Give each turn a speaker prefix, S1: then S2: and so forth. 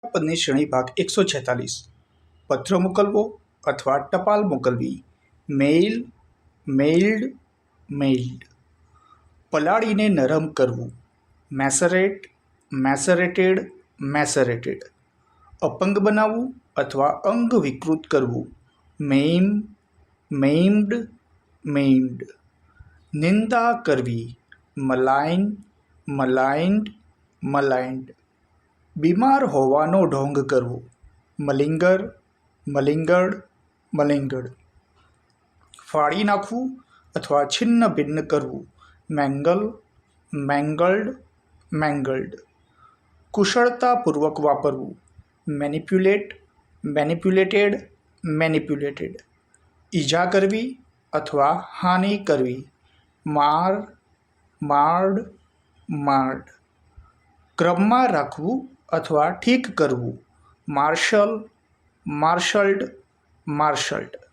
S1: પદની શ્રેણી ભાગ 146. પત્ર મોકલવો અથવા ટપાલ મોકલવી. મેઇલ, મેઇલ્ડ, મેઇલ્ડ. પલાળીને નરમ કરવું. મેસરેટ, મેસરેટેડ, મેસરેટેડ. અપંગ બનાવવું અથવા અંગ વિકૃત કરવું. મેઇમ, મેઇમ્ડ, મેઇમ્ડ. નિંદા કરવી. મલાઇન, મલાઇન્ડ, મલાઇન્ડ. બીમાર હોવાનો ઢોંગ કરવો. મલિંગર, મલિંગર્ડ, મલિંગર્ડ. ફાડી નાખવું અથવા છિન્ન ભિન્ન કરવું. મેંગલ, મેંગલ્ડ, મેંગલ્ડ. કુશળતાપૂર્વક વાપરવું. Manipulate, manipulated, manipulated. ઈજા કરવી અથવા હાનિ કરવી. માર, માર્ડ, માર્ડ. ક્રમમાં રાખવું અથવા ઠીક કરવું. માર્શલ, માર્શલ્ડ, માર્શલ્ડ.